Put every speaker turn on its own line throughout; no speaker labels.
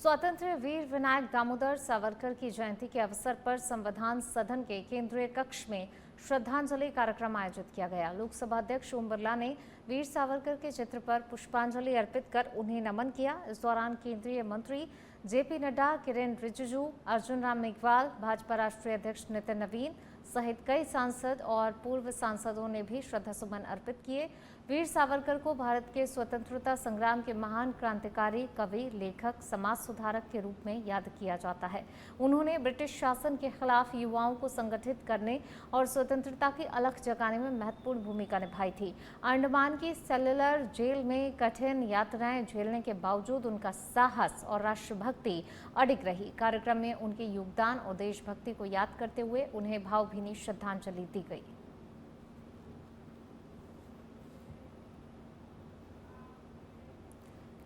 स्वतंत्र वीर विनायक दामोदर सावरकर की जयंती के अवसर पर संविधान सदन के केंद्रीय कक्ष में श्रद्धांजलि कार्यक्रम आयोजित किया गया। लोकसभा अध्यक्ष ओम बिरला ने वीर सावरकर के चित्र पर पुष्पांजलि अर्पित कर उन्हें नमन किया। इस दौरान केंद्रीय मंत्री जेपी नड्डा, किरेन रिजिजू, अर्जुन राम मेघवाल, भाजपा राष्ट्रीय अध्यक्ष नितिन नवीन सहित कई सांसद और पूर्व सांसदों ने भी श्रद्धासुमन अर्पित किए। वीर सावरकर को भारत के स्वतंत्रता संग्राम के महान क्रांतिकारी, कवि, लेखक, समाज सुधारक के रूप में याद किया जाता है। उन्होंने ब्रिटिश शासन के खिलाफ युवाओं को संगठित करने और स्वतंत्रता की अलख जगाने में महत्वपूर्ण भूमिका निभाई थी। अंडमान की सेलुलर जेल में कठिन यातनाएं झेलने के बावजूद उनका साहस और राष्ट्रभक्ति अडिग रही। कार्यक्रम में उनके योगदान और देशभक्ति को याद करते हुए उन्हें भावभीनी श्रद्धांजलि दी गई।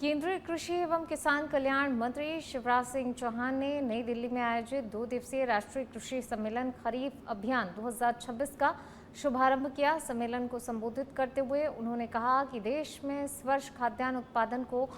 केंद्रीय कृषि एवं किसान कल्याण मंत्री शिवराज सिंह चौहान ने नई दिल्ली में आयोजित 2 दिवसीय राष्ट्रीय कृषि सम्मेलन खरीफ अभियान 2026 का शुभारंभ किया। सम्मेलन को संबोधित करते हुए उन्होंने कहा कि देश में इस वर्ष खाद्यान्न उत्पादन को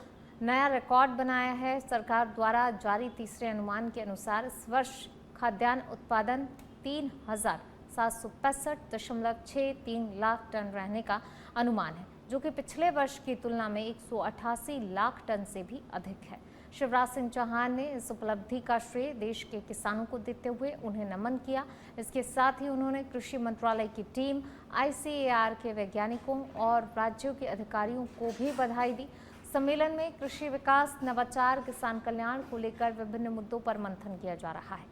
नया रिकॉर्ड बनाया है। सरकार द्वारा जारी तीसरे अनुमान के अनुसार इस वर्ष खाद्यान्न उत्पादन 3,765.63 लाख टन रहने का अनुमान है, जो कि पिछले वर्ष की तुलना में 188 लाख टन से भी अधिक है। शिवराज सिंह चौहान ने इस उपलब्धि का श्रेय देश के किसानों को देते हुए उन्हें नमन किया। इसके साथ ही उन्होंने कृषि मंत्रालय की टीम, ICAR के वैज्ञानिकों और राज्यों के अधिकारियों को भी बधाई दी। सम्मेलन में कृषि विकास, नवाचार, किसान कल्याण को लेकर विभिन्न मुद्दों पर मंथन किया जा रहा है।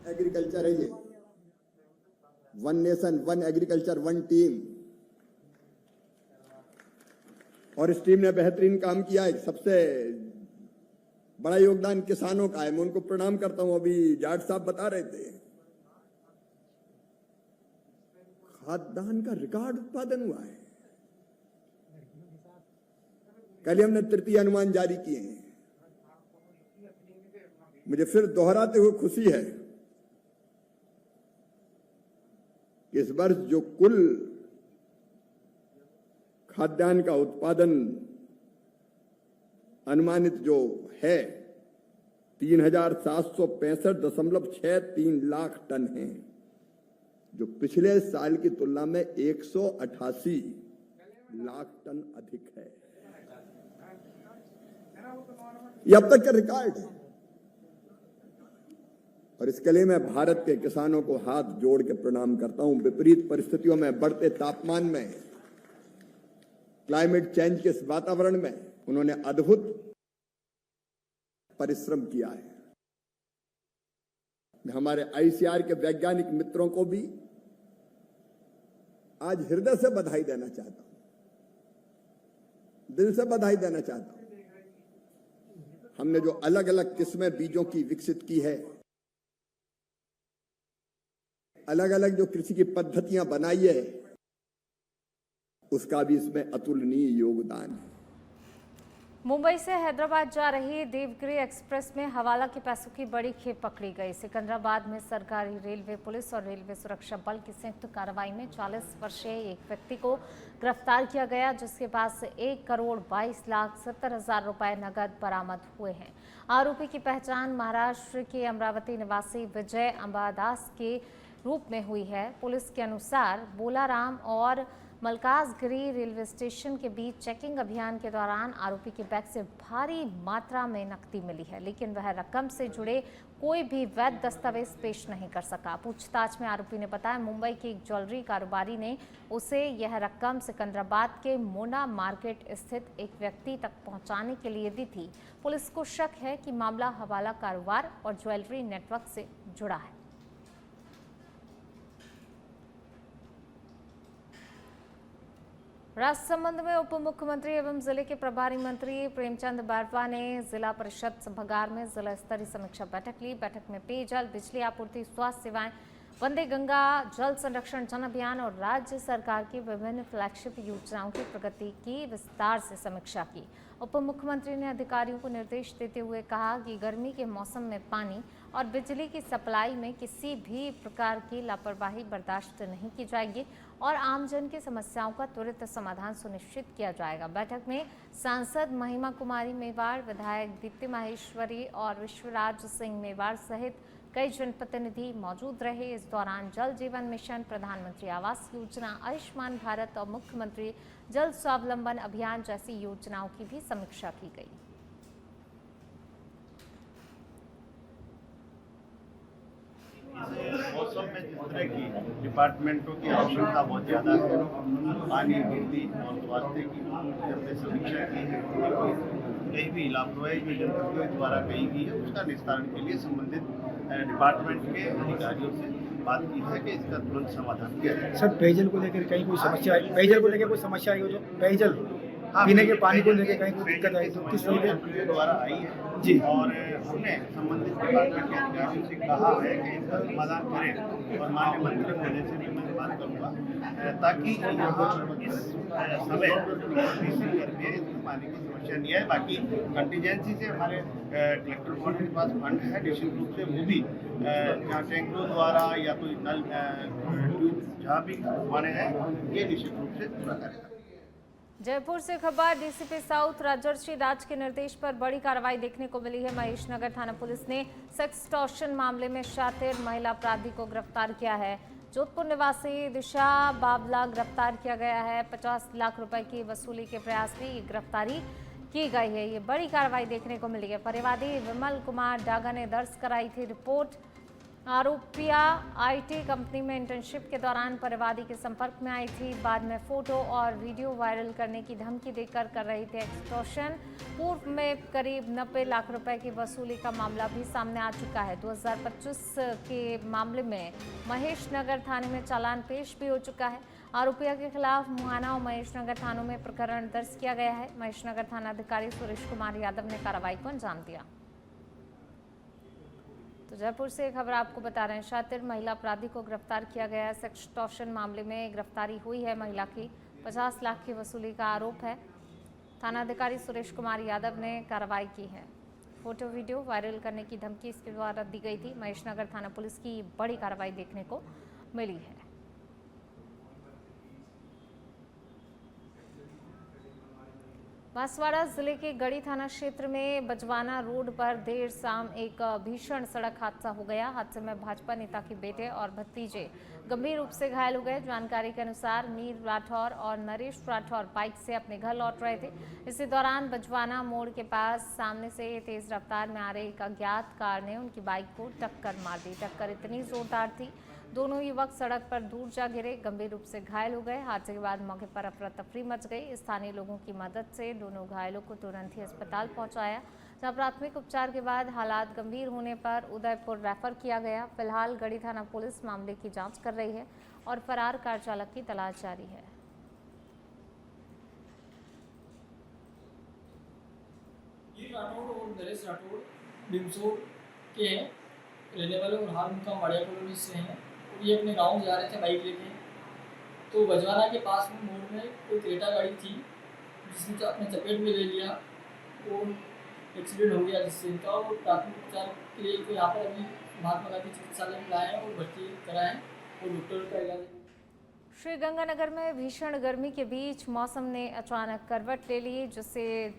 एग्रीकल्चर है ये, one nation, one agriculture, one team, और इस टीम ने बेहतरीन काम किया है। सबसे बड़ा योगदान किसानों का है, मैं उनको प्रणाम करता हूं। अभी जाट साहब बता रहे थे, खाद्यान्न का रिकॉर्ड उत्पादन हुआ है। कल हमने तृतीय अनुमान जारी किए हैं। मुझे फिर दोहराते हुए खुशी है कि इस वर्ष जो कुल खाद्यान्न का उत्पादन अनुमानित जो है 3,765.63 लाख टन है, जो पिछले साल की तुलना में 188 लाख टन अधिक है। यह अब तक का रिकॉर्ड है और इसके लिए मैं भारत के किसानों को हाथ जोड़ के प्रणाम करता हूं। विपरीत परिस्थितियों में, बढ़ते तापमान में, क्लाइमेट चेंज के इस वातावरण में उन्होंने अद्भुत परिश्रम किया है। मैं हमारे ICAR के वैज्ञानिक मित्रों को भी आज हृदय से बधाई देना चाहता हूं, दिल से बधाई देना चाहता हूं। हमने जो अलग अलग किस्में बीजों की विकसित की है, अलग अलग जो कृषि की पद्धतियां बनाई है, उसका भी इसमें अतुलनीय योगदान है।
मुंबई से हैदराबाद जा रही देवगिरी एक्सप्रेस में हवाला के पैसों की बड़ी खेप पकड़ी गई। सिकंदराबाद में सरकारी रेलवे पुलिस और रेलवे सुरक्षा बल की संयुक्त कार्रवाई में 40 वर्षीय एक व्यक्ति को गिरफ्तार किया गया, जिसके पास से 1,22,70,000 रुपए नगद बरामद हुए हैं। आरोपी की पहचान महाराष्ट्र के अमरावती निवासी विजय अंबादास के रूप में हुई है। पुलिस के अनुसार बोलाराम और मलकाजगिरी रेलवे स्टेशन के बीच चेकिंग अभियान के दौरान आरोपी के बैग से भारी मात्रा में नकदी मिली है, लेकिन वह रकम से जुड़े कोई भी वैध दस्तावेज पेश नहीं कर सका। पूछताछ में आरोपी ने बताया, मुंबई के एक ज्वेलरी कारोबारी ने उसे यह रकम सिकंदराबाद के मोना मार्केट स्थित एक व्यक्ति तक पहुंचाने के लिए दी थी। पुलिस को शक है कि मामला हवाला कारोबार और ज्वेलरी नेटवर्क से जुड़ा है। राजसमंद में उप मुख्यमंत्री एवं जिले के प्रभारी मंत्री प्रेमचंद बारवा ने जिला परिषद सभागार में जिला स्तरीय समीक्षा बैठक ली। बैठक में पेयजल, बिजली आपूर्ति, स्वास्थ्य सेवाएं, वंदे गंगा जल संरक्षण जन अभियान और राज्य सरकार की विभिन्न फ्लैगशिप योजनाओं की प्रगति की विस्तार से समीक्षा की। उप मुख्यमंत्री ने अधिकारियों को निर्देश देते हुए कहा कि गर्मी के मौसम में पानी और बिजली की सप्लाई में किसी भी प्रकार की लापरवाही बर्दाश्त नहीं की जाएगी और आमजन की समस्याओं का त्वरित समाधान सुनिश्चित किया जाएगा। बैठक में सांसद महिमा कुमारी मेवाड़, विधायक दीप्ति माहेश्वरी और विश्वराज सिंह मेवाड़ सहित कई जनप्रतिनिधि मौजूद रहे। इस दौरान जल जीवन मिशन, प्रधानमंत्री आवास योजना, आयुष्मान भारत और मुख्यमंत्री जल स्वावलंबन अभियान जैसी योजनाओं की भी समीक्षा की गई।
मौसम में जिस तरह की डिपार्टमेंटों की आवश्यकता बहुत ज़्यादा है, पानी, बिजली और स्वास्थ्य की हमने समीक्षा की है। कहीं भी लापरवाही जो जनप्रतिनिधियों द्वारा कही गई है उसका निस्तारण के लिए संबंधित डिपार्टमेंट के अधिकारियों से बात की है कि इसका तुरंत समाधान किया जाए।
सर, पेयजल को लेकर कहीं कोई समस्या आई? पेयजल को लेकर कोई समस्या आई हो तो पेयजल पीने के पानी को लेकर कहीं कोई दिक्कत आई तो किस तरीके
द्वारा आई है
जी,
और हमने संबंधित डिपार्टमेंट के अधिकारियों से कहा है कि इसका समाधान करें और माननीय मंत्री महोदय से भी मैं बात करूँगा ताकि यहाँ इस समय रिसीव करके इसमें पानी की समस्या नहीं आए। बाकी कंटीजेंसी से हमारे कलेक्टर बोर्ड के पास फंड है, निश्चित रूप से वो भी जहाँ टैंकरों द्वारा या कोई नल ट्यूब जहाँ भी बने हैं ये निश्चित रूप से पूरा करेगा।
जयपुर से खबर, डीसीपी साउथ राजर्षि राज के निर्देश पर बड़ी कार्रवाई देखने को मिली है। महेश नगर थाना पुलिस ने सेक्सटॉर्शन मामले में शातिर महिला अपराधी को गिरफ्तार किया है। जोधपुर निवासी दिशा बाबला गिरफ्तार किया गया है। 50 लाख रुपए की वसूली के प्रयास में ये गिरफ्तारी की गई है। ये बड़ी कार्रवाई देखने को मिली है। परिवादी विमल कुमार डागा ने दर्ज कराई थी रिपोर्ट। आरोपिया आईटी कंपनी में इंटर्नशिप के दौरान परिवादी के संपर्क में आई थी। बाद में फोटो और वीडियो वायरल करने की धमकी देकर कर रही थी एक्सटॉर्शन। पूर्व में करीब 90 लाख रुपए की वसूली का मामला भी सामने आ चुका है। 2025 के मामले में महेश नगर थाने में चालान पेश भी हो चुका है। आरोपिया के खिलाफ मुहाना और महेश नगर थानों में प्रकरण दर्ज किया गया है। महेश नगर थाना अधिकारी सुरेश कुमार यादव ने कार्रवाई को अंजाम दिया। तो जयपुर से खबर आपको बता रहे हैं, शातिर महिला अपराधी को गिरफ्तार किया गया है। सेक्सटॉर्शन मामले में गिरफ्तारी हुई है। महिला की 50 लाख की वसूली का आरोप है। थानाधिकारी सुरेश कुमार यादव ने कार्रवाई की है। फोटो वीडियो वायरल करने की धमकी इसके द्वारा दी गई थी। महेश नगर थाना पुलिस की बड़ी कार्रवाई देखने को मिली है। बांसवाड़ा जिले के गढ़ी थाना क्षेत्र में बजवाना रोड पर देर शाम एक भीषण सड़क हादसा हो गया। हादसे में भाजपा नेता के बेटे और भतीजे गंभीर रूप से घायल हो गए। जानकारी के अनुसार मीर राठौर और नरेश राठौर बाइक से अपने घर लौट रहे थे। इसी दौरान बजवाना मोड़ के पास सामने से तेज रफ्तार में आ रही एक अज्ञात कार ने उनकी बाइक को टक्कर मार दी। टक्कर इतनी जोरदार थी, दोनों युवक सड़क पर दूर जा गिरे, गंभीर रूप से घायल हो गए। हादसे के बाद मौके पर अफरा तफरी मच गई। स्थानीय लोगों की मदद से दोनों घायलों को तुरंत ही अस्पताल पहुंचाया, जहां प्राथमिक उपचार के बाद हालात गंभीर होने पर उदयपुर रेफर किया गया। फिलहाल गढ़ी थाना पुलिस मामले की जांच कर रही है और फरार कार चालक की तलाश जारी है।
ये राठौड़ और नरेश राठौड़ बिमसोर के हैं, रहने वाले और हाल उनका माड़िया कॉलोनी से हैं। ये अपने गांव जा रहे थे बाइक लेके, तो बजवाना के पास में मोड़ में कोई क्रेटा गाड़ी थी जिसने अपने चपेट में ले लिया और एक्सीडेंट हो गया, जिससे इनका और प्राथमिक उपचार के लिए तो यहाँ पर अभी महात्मा गांधी चिकित्सालय में लाए हैं और भर्ती कराएं और डॉक्टर का इलाज।
श्रीगंगानगर में भीषण गर्मी के बीच मौसम ने अचानक करवट ले ली, जिससे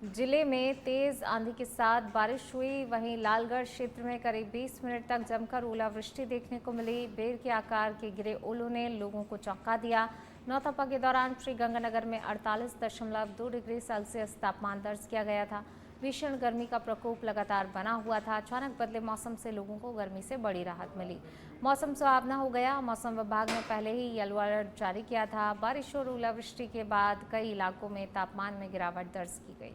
जिले में तेज आंधी के साथ बारिश हुई। वहीं लालगढ़ क्षेत्र में करीब 20 मिनट तक जमकर ओलावृष्टि देखने को मिली। बेर के आकार के गिरे ओलों ने लोगों को चौंका दिया। नौतपा के दौरान श्रीगंगानगर में 48.2 डिग्री सेल्सियस तापमान दर्ज किया गया था। भीषण गर्मी का प्रकोप लगातार बना हुआ था। अचानक बदले मौसम से लोगों को गर्मी से बड़ी राहत मिली। मौसम सुहावना हो गया। मौसम विभाग ने पहले ही येलो अलर्ट जारी किया था। बारिश और ओलावृष्टि के बाद कई इलाकों में तापमान में गिरावट दर्ज की गई।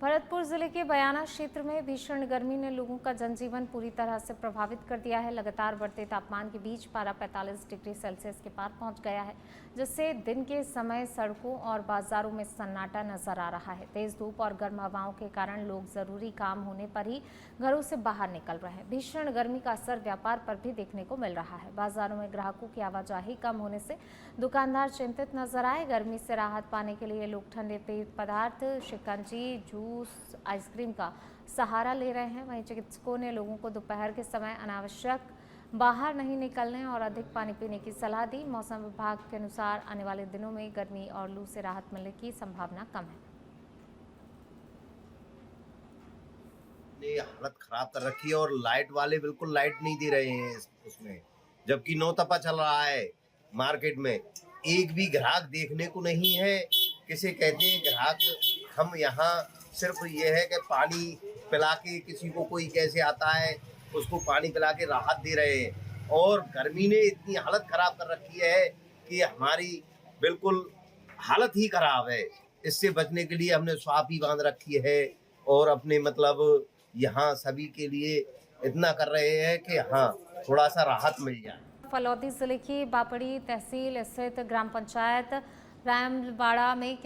भरतपुर जिले के बयाना क्षेत्र में भीषण गर्मी ने लोगों का जनजीवन पूरी तरह से प्रभावित कर दिया है। लगातार बढ़ते तापमान के बीच पारा 45 डिग्री सेल्सियस के पार पहुंच गया है, जिससे दिन के समय सड़कों और बाजारों में सन्नाटा नजर आ रहा है। तेज धूप और गर्म हवाओं के कारण लोग जरूरी काम होने पर ही घरों से बाहर निकल रहे हैं। भीषण गर्मी का असर व्यापार पर भी देखने को मिल रहा है। बाजारों में ग्राहकों की आवाजाही कम होने से दुकानदार चिंतित नजर आए। गर्मी से राहत पाने के लिए लोग ठंडे पेय पदार्थ, शिकंजी, जूस, आइसक्रीम का सहारा ले रहे हैं। वहीं चिकित्सकों ने लोगों को दोपहर के समय अनावश्यक बाहर नहीं निकलने और अधिक पानी पीने की सलाह दी। मौसम विभाग के अनुसार आने वाले दिनों में गर्मी और लू से राहत मिलने की संभावना कम है।
ने हालत खराब कर रखी है और लाइट वाले बिल्कुल लाइट नहीं दे रहे हैं उसमें, जबकि नौतपा चल रहा है मार्केट में। एक भी ग्राहक देखने को नहीं है। किसे कहते हैं ग्राहक, हम यहाँ सिर्फ ये है कि पानी पिला के किसी को कोई कैसे आता है उसको पानी पिला के राहत दे रहे हैं। और गर्मी ने इतनी हालत खराब कर रखी है कि हमारी बिल्कुल हालत ही खराब है। इससे बचने के लिए हमने स्वाप ही बांध रखी है और अपने मतलब यहाँ सभी के लिए इतना कर रहे हैं कि हाँ थोड़ा सा राहत मिल जाए।
फलौदी जिले की बापड़ी तहसील स्थित ग्राम पंचायत रामवाड़ा में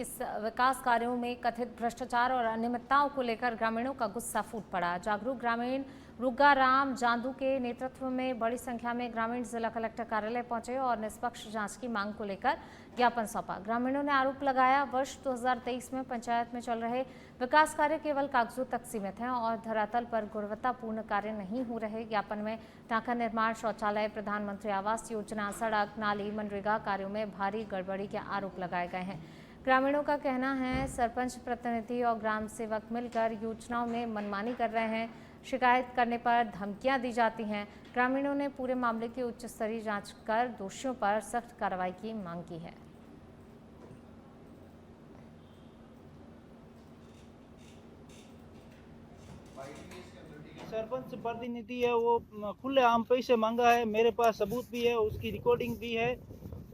विकास कार्यों में कथित भ्रष्टाचार और अनियमितताओं को लेकर ग्रामीणों का गुस्सा फूट पड़ा। जागरूक ग्रामीण रुग्गा राम जांदू के नेतृत्व में बड़ी संख्या में ग्रामीण जिला कलेक्टर कार्यालय पहुंचे और निष्पक्ष जांच की मांग को लेकर ज्ञापन सौंपा। ग्रामीणों ने आरोप लगाया, वर्ष 2023 में पंचायत में चल रहे विकास कार्य केवल कागजों तक सीमित हैं और धरातल पर गुणवत्तापूर्ण कार्य नहीं हो रहे। ज्ञापन में टांका निर्माण, शौचालय, प्रधानमंत्री आवास योजना, सड़क, नाली, मनरेगा कार्यों में भारी गड़बड़ी के आरोप लगाए गए हैं। ग्रामीणों का कहना है सरपंच प्रतिनिधि और ग्राम सेवक मिलकर योजनाओं में मनमानी कर रहे हैं। शिकायत करने पर धमकियां दी जाती हैं। ग्रामीणों ने पूरे मामले की उच्च स्तरीय जांच कर दोषियों पर सख्त कार्रवाई की मांग की है।
सरपंच प्रतिनिधि है वो खुलेआम पैसे मांगा है, मेरे पास सबूत भी है, उसकी रिकॉर्डिंग भी है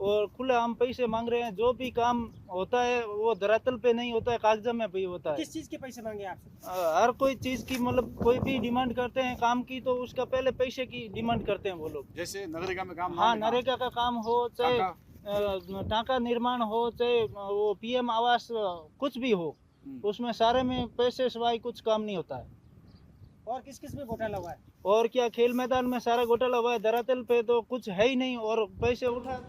और खुलेआम पैसे मांग रहे हैं। जो भी काम होता है वो धरातल पे नहीं होता है, कागज में भी होता है।
किस चीज के पैसे मांगे आपसे?
हर कोई चीज की मतलब कोई भी डिमांड करते हैं काम की तो उसका पहले पैसे की डिमांड करते हैं वो लोग।
जैसे नरेगा में काम?
हाँ, नरेगा का काम हो चाहे टांका निर्माण हो चाहे वो PM आवास कुछ भी हो, उसमें सारे में पैसे सिवाय कुछ काम नहीं होता है।
और किस किस में घोटाला हुआ है?
और क्या, खेल मैदान में सारा घोटाला हुआ है, धरातल पे तो कुछ है ही नहीं और पैसे उठा।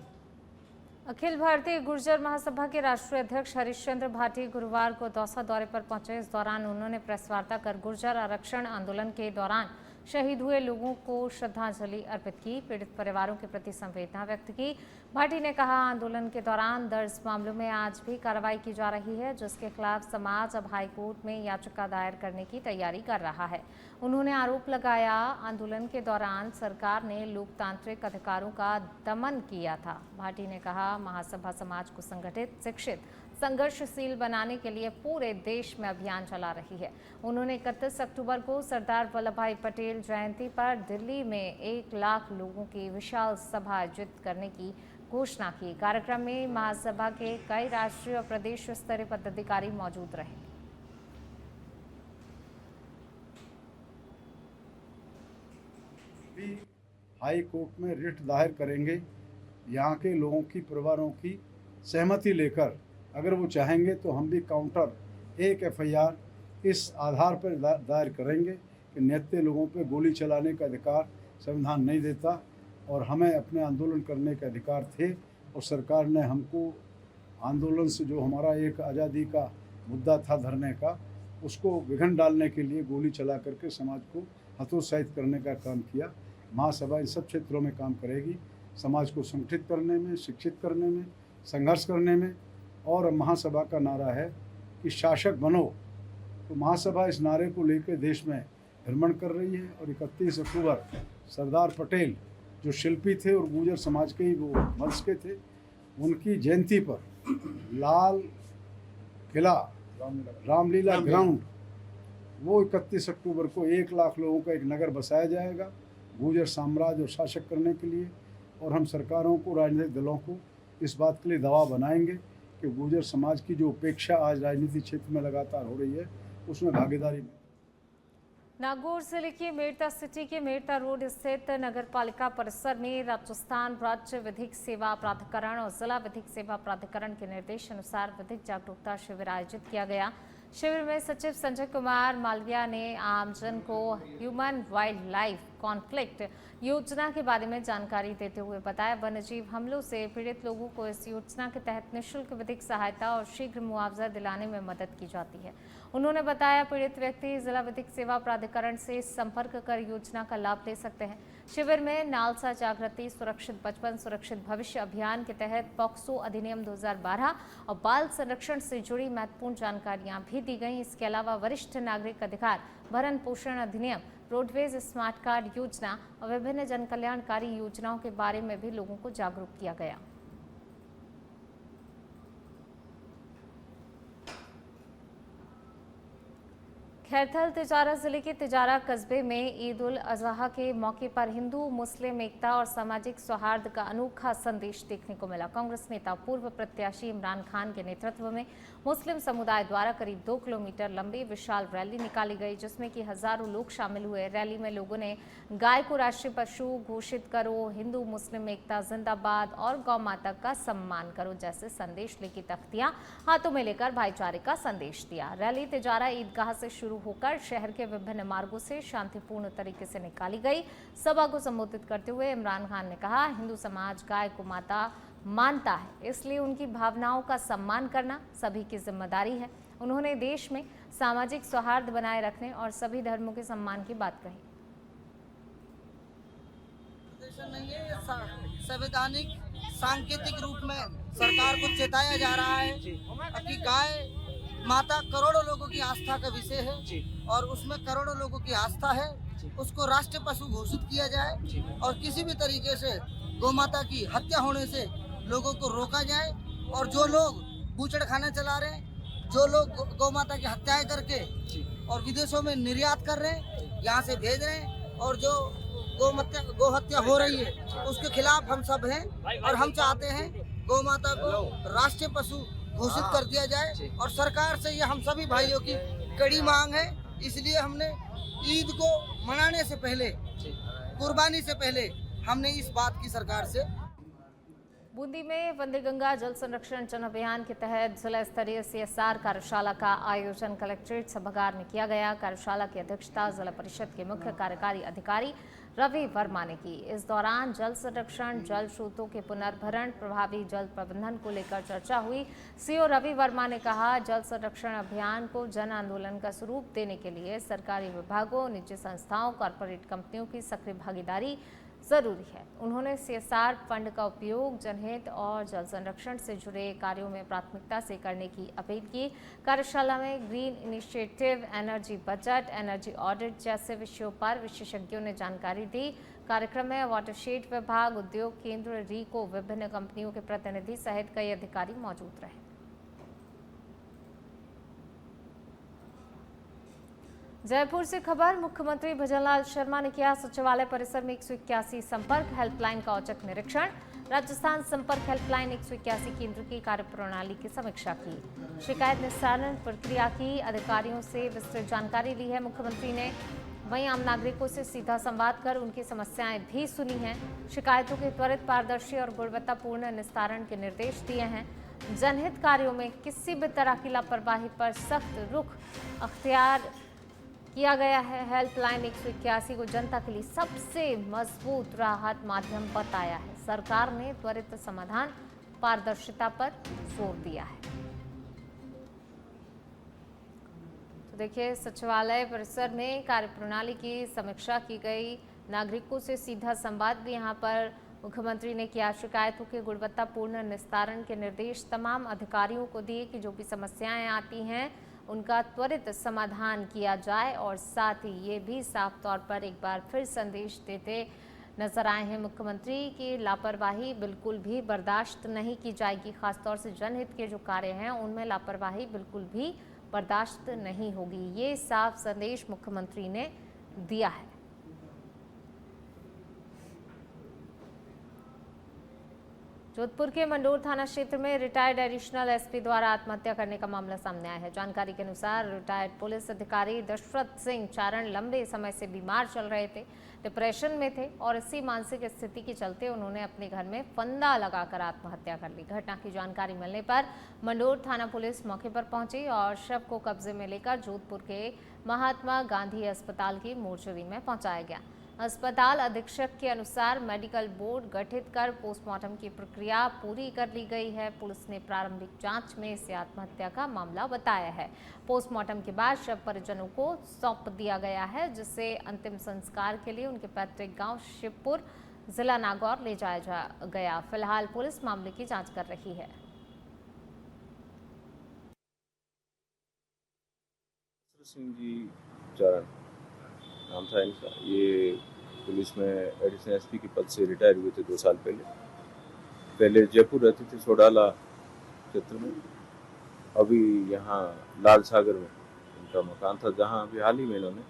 अखिल भारतीय गुर्जर महासभा के राष्ट्रीय अध्यक्ष हरीशचंद्र भाटी गुरुवार को दौसा दौरे पर पहुंचे। इस दौरान उन्होंने प्रेस वार्ता कर गुर्जर आरक्षण आंदोलन के दौरान शहीद हुए लोगों को श्रद्धांजलि अर्पित की, पीड़ित परिवारों के प्रति संवेदना व्यक्त की। भाटी ने कहा, आंदोलन के दौरान दर्ज मामलों में आज भी कार्रवाई की जा रही है, जिसके खिलाफ समाज अब हाईकोर्ट में याचिका दायर करने की तैयारी कर रहा है। उन्होंने आरोप लगाया, आंदोलन के दौरान सरकार ने लोकतांत्रिक अधिकारों का दमन किया था। भाटी ने कहा, महासभा समाज को संगठित, शिक्षित, संघर्षशील बनाने के लिए पूरे देश में अभियान चला रही है। उन्होंने 31 अक्टूबर को सरदार वल्लभ भाई पटेल जयंती पर दिल्ली में 1 लाख लोगों की विशाल सभा आयोजित करने की घोषणा की। कार्यक्रम में महासभा के कई राष्ट्रीय और प्रदेश स्तरीय पदाधिकारी मौजूद रहे।
हाई कोर्ट में रिट दायर करेंगे, यहाँ के लोगों की परिवारों की सहमति लेकर अगर वो चाहेंगे तो हम भी काउंटर 1 FIR इस आधार पर दायर करेंगे कि निहत्थे लोगों पे गोली चलाने का अधिकार संविधान नहीं देता और हमें अपने आंदोलन करने के अधिकार थे और सरकार ने हमको आंदोलन से जो हमारा एक आज़ादी का मुद्दा था धरने का, उसको विघन डालने के लिए गोली चला करके समाज को हतोत्साहित करने का काम किया। महासभा इन सब क्षेत्रों में काम करेगी, समाज को संगठित करने में, शिक्षित करने में, संघर्ष करने में। और महासभा का नारा है कि शासक बनो, तो महासभा इस नारे को लेकर देश में भ्रमण कर रही है। और 31 अक्टूबर सरदार पटेल जो शिल्पी थे और गुर्जर समाज के ही वो वंश के थे, उनकी जयंती पर लाल किला रामलीला ग्राउंड वो 31 अक्टूबर को 1 लाख लोगों का एक नगर बसाया जाएगा गुर्जर साम्राज्य और शासक करने के लिए। और हम सरकारों को, राजनीतिक दलों को इस बात के लिए दबाव बनाएंगे कि गुर्जर समाज की जो उपेक्षा आज राजनीतिक क्षेत्र में लगातार हो रही है उसमें भागीदारी।
नागौर जिले की मेड़ता सिटी के मेड़ता रोड स्थित नगर पालिका परिसर में राजस्थान राज्य विधिक सेवा प्राधिकरण और जिला विधिक सेवा प्राधिकरण के निर्देश अनुसार विधिक जागरूकता शिविर आयोजित किया गया। शिविर में सचिव संजय कुमार मालविया ने आमजन को ह्यूमन वाइल्ड लाइफ कॉन्फ्लिक्ट योजना के बारे में जानकारी देते हुए बताया, वन्यजीव हमलों से पीड़ित लोगों को इस योजना के तहत निःशुल्क विधिक सहायता और शीघ्र मुआवजा दिलाने में मदद की जाती है। उन्होंने बताया, पीड़ित व्यक्ति जिला विधिक सेवा प्राधिकरण से संपर्क कर योजना का लाभ ले सकते हैं। शिविर में नालसा जागृति सुरक्षित बचपन सुरक्षित भविष्य अभियान के तहत पॉक्सो अधिनियम 2012 और बाल संरक्षण से जुड़ी महत्वपूर्ण जानकारियां भी दी गई। इसके अलावा वरिष्ठ नागरिक अधिकार भरण पोषण अधिनियम, रोडवेज स्मार्ट कार्ड योजना और विभिन्न जन कल्याणकारी योजनाओं के बारे में भी लोगों को जागरूक किया गया। खैरथल तिजारा जिले के तिजारा कस्बे में ईद उल अजहा के मौके पर हिंदू मुस्लिम एकता और सामाजिक सौहार्द का अनोखा संदेश देखने को मिला। कांग्रेस नेता पूर्व प्रत्याशी इमरान खान के नेतृत्व में मुस्लिम समुदाय द्वारा करीब 2 किलोमीटर लंबी विशाल रैली निकाली गई, जिसमें कि हजारों लोग शामिल हुए। रैली में लोगों ने गाय को राष्ट्रीय पशु घोषित करो, हिंदू मुस्लिम एकता जिंदाबाद और गौ माता का सम्मान करो जैसे संदेश लेकर तख्तियां हाथों में लेकर भाईचारे का संदेश दिया। रैली तिजारा ईदगाह से शुरू होकर शहर के विभिन्न मार्गों से शांतिपूर्ण तरीके से निकाली गई। सभा को संबोधित करते हुए इमरान खान ने कहा, हिंदू समाज गाय को माता मानता है, इसलिए उनकी भावनाओं का सम्मान करना सभी की जिम्मेदारी है। उन्होंने देश में सामाजिक सौहार्द बनाए रखने और सभी धर्मों के सम्मान की बात कही।
नहीं है, ये संवैधानिक सांकेतिक रूप में सरकार को चेताया जा रहा है कि गाय माता करोड़ों लोगों की आस्था का विषय है और उसमें करोड़ों लोगों की आस्था है। उसको राष्ट्रीय पशु घोषित किया जाए और किसी भी तरीके से गौ माता की हत्या होने से लोगों को रोका जाए और जो लोग बूचड़खाने चला रहे हैं, जो लोग गौ माता की हत्याएं करके और विदेशों में निर्यात कर रहे हैं, यहाँ से भेज रहे हैं और जो गौ हत्या हो रही है उसके खिलाफ हम सब हैं और हम चाहते हैं गौ माता को राष्ट्रीय पशु घोषित कर दिया जाए और सरकार से ये हम सभी भाइयों की कड़ी मांग है। इसलिए हमने ईद को मनाने से पहले, कुर्बानी से पहले हमने इस बात की सरकार से।
बूंदी में वंदे गंगा जल संरक्षण जन अभियान के तहत जिला स्तरीय CSR कार्यशाला का आयोजन कलेक्ट्रेट सभागार में किया गया। कार्यशाला की अध्यक्षता जिला परिषद के मुख्य कार्यकारी अधिकारी रवि वर्मा ने की। इस दौरान जल संरक्षण, जल स्रोतों के पुनर्भरण, प्रभावी जल प्रबंधन को लेकर चर्चा हुई। CO रवि वर्मा ने कहा, जल संरक्षण अभियान को जन आंदोलन का स्वरूप देने के लिए सरकारी विभागों, निजी संस्थाओं, कॉरपोरेट कंपनियों की सक्रिय भागीदारी जरूरी है। उन्होंने CSR फंड का उपयोग जनहित और जल संरक्षण से जुड़े कार्यों में प्राथमिकता से करने की अपील की। कार्यशाला में green initiative, energy budget, energy audit जैसे विषयों पर विशेषज्ञों ने जानकारी दी। कार्यक्रम में वाटरशेड विभाग, उद्योग केंद्र, रीको, विभिन्न कंपनियों के प्रतिनिधि सहित कई अधिकारी मौजूद रहे। जयपुर से खबर, मुख्यमंत्री भजनलाल शर्मा ने किया सचिवालय परिसर में 181 संपर्क हेल्पलाइन का औचक निरीक्षण। राजस्थान संपर्क हेल्पलाइन 181 केंद्र की कार्यप्रणाली की समीक्षा की। शिकायत निस्तारण प्रक्रिया की अधिकारियों से विस्तृत जानकारी ली है। मुख्यमंत्री ने वहीं आम नागरिकों से सीधा संवाद कर उनकी समस्याएं भी सुनी हैं। शिकायतों के त्वरित, पारदर्शी और गुणवत्तापूर्ण निस्तारण के निर्देश दिए हैं। जनहित कार्यों में किसी भी तरह की लापरवाही पर सख्त रुख अख्तियार किया गया है। हेल्पलाइन 181 को जनता के लिए सबसे मजबूत राहत माध्यम बताया है। सरकार ने त्वरित समाधान, पारदर्शिता पर जोर दिया है। तो देखिए, सचिवालय परिसर में कार्यप्रणाली की समीक्षा की गई। नागरिकों से सीधा संवाद भी यहाँ पर मुख्यमंत्री ने किया। शिकायतों के गुणवत्तापूर्ण निस्तारण के निर्देश तमाम अधिकारियों को दिए कि जो भी समस्याएं आती हैं उनका त्वरित समाधान किया जाए और साथ ही ये भी साफ तौर पर एक बार फिर संदेश देते नजर आए हैं मुख्यमंत्री की लापरवाही बिल्कुल भी बर्दाश्त नहीं की जाएगी। खासतौर से जनहित के जो कार्य हैं उनमें लापरवाही बिल्कुल भी बर्दाश्त नहीं होगी। ये साफ संदेश मुख्यमंत्री ने दिया है। जोधपुर के मंडोर थाना क्षेत्र में रिटायर्ड एडिशनल एसपी द्वारा आत्महत्या करने का मामला सामने आया है। जानकारी के अनुसार रिटायर्ड पुलिस अधिकारी दशरथ सिंह चारण लंबे समय से बीमार चल रहे थे, डिप्रेशन में थे और इसी मानसिक स्थिति के चलते उन्होंने अपने घर में फंदा लगाकर आत्महत्या कर ली। घटना की जानकारी मिलने पर मंडोर थाना पुलिस मौके पर पहुंची और शव को कब्जे में लेकर जोधपुर के महात्मा गांधी अस्पताल की मोर्चरी में पहुंचाया गया। अस्पताल अधीक्षक के अनुसार मेडिकल बोर्ड गठित कर पोस्टमार्टम की प्रक्रिया पूरी कर ली गई है। पुलिस ने प्रारंभिक जांच में इसे आत्महत्या का मामला बताया है। पोस्टमार्टम के बाद शव परिजनों को सौंप दिया गया है, जिसे अंतिम संस्कार के लिए उनके पैतृक गांव शिवपुर, जिला नागौर ले जाया गया। फिलहाल पुलिस मामले की जाँच कर रही है।
सिंह जी चारण नाम था इनका। ये पुलिस में एडिशनल एसपी के पद से रिटायर हुए थे 2 साल पहले जयपुर रहते थे, सोडाला क्षेत्र में। अभी यहाँ लाल सागर में इनका मकान था, जहाँ अभी हाल ही में इन्होंने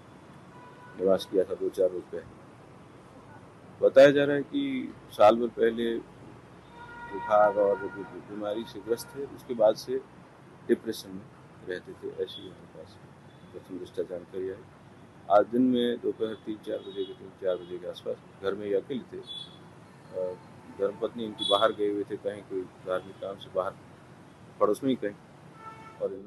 निवास किया था 2-4 रोज पहले। बताया जा रहा है कि साल भर पहले बुखार और बीमारी से ग्रस्त थे, उसके बाद से डिप्रेशन में रहते थे। ऐसी हमारे पास प्रथम दृष्टया जानकारी आई। आज दिन में दोपहर 3-4 बजे के आसपास घर में ये अकेले थे। धर्मपत्नी इनकी बाहर गए हुए थे, कहीं कोई धार्मिक काम से बाहर पड़ोस में ही कहीं, और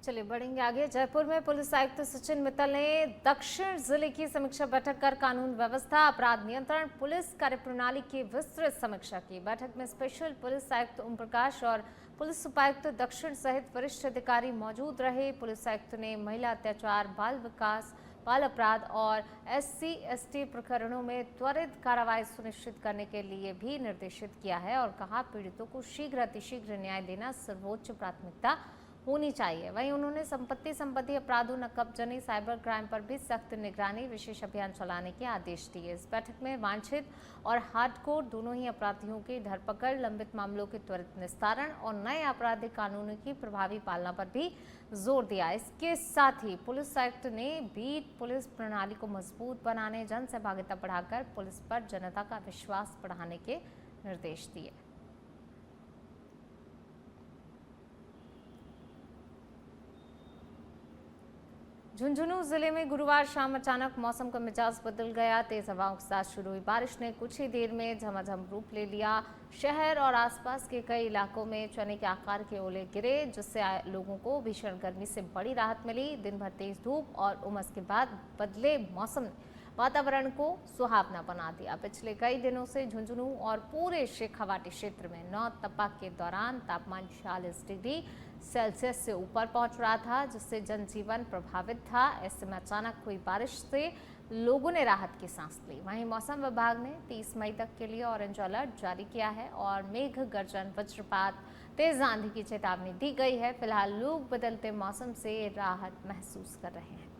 चलिए बढ़ेंगे आगे। जयपुर में पुलिस आयुक्त सचिन मित्तल ने दक्षिण जिले की समीक्षा बैठक कर कानून व्यवस्था, अपराध नियंत्रण, पुलिस कार्यप्रणाली की विस्तृत समीक्षा की। बैठक में स्पेशल पुलिस आयुक्त ओम प्रकाश और पुलिस उपायुक्त दक्षिण सहित वरिष्ठ अधिकारी मौजूद रहे। पुलिस आयुक्त ने महिला अत्याचार, बाल विकास, बाल अपराध और SC/ST प्रकरणों में त्वरित कार्रवाई सुनिश्चित करने के लिए भी निर्देशित किया है और कहा, पीड़ितों को शीघ्र अतिशीघ्र न्याय देना सर्वोच्च प्राथमिकता होनी चाहिए। वहीं उन्होंने संपत्ति संबंधी अपराधों, नकबजनी, साइबर क्राइम पर भी सख्त निगरानी विशेष अभियान चलाने के आदेश दिए। इस बैठक में वांछित और हार्डकोर दोनों ही अपराधियों की धरपकड़, लंबित मामलों के त्वरित निस्तारण और नए आपराधिक कानूनों की प्रभावी पालना पर भी जोर दिया। इसके साथ ही पुलिस आयुक्त ने बीट पुलिस प्रणाली को मजबूत बनाने, जन सहभागिता बढ़ाकर पुलिस पर जनता का विश्वास बढ़ाने के निर्देश दिए। झुंझुनू जिले में गुरुवार शाम अचानक मौसम का मिजाज बदल गया। तेज हवाओं के साथ शुरू हुई बारिश ने कुछ ही देर में झमाझम रूप ले लिया। शहर और आसपास के कई इलाकों में चने के आकार के ओले गिरे, जिससे लोगों को भीषण गर्मी से बड़ी राहत मिली। दिन भर तेज धूप और उमस के बाद बदले मौसम ने वातावरण को सुहावना बना दिया। पिछले कई दिनों से झुंझुनू और पूरे शेखावाटी क्षेत्र में नौ तपा के दौरान तापमान 46 डिग्री सेल्सियस से ऊपर पहुंच रहा था, जिससे जनजीवन प्रभावित था। ऐसे में अचानक हुई बारिश से लोगों ने राहत की सांस ली। वहीं मौसम विभाग ने 30 मई तक के लिए ऑरेंज अलर्ट जारी किया है और मेघ गर्जन, वज्रपात, तेज आंधी की चेतावनी दी गई है। फिलहाल लोग बदलते मौसम से राहत महसूस कर रहे हैं।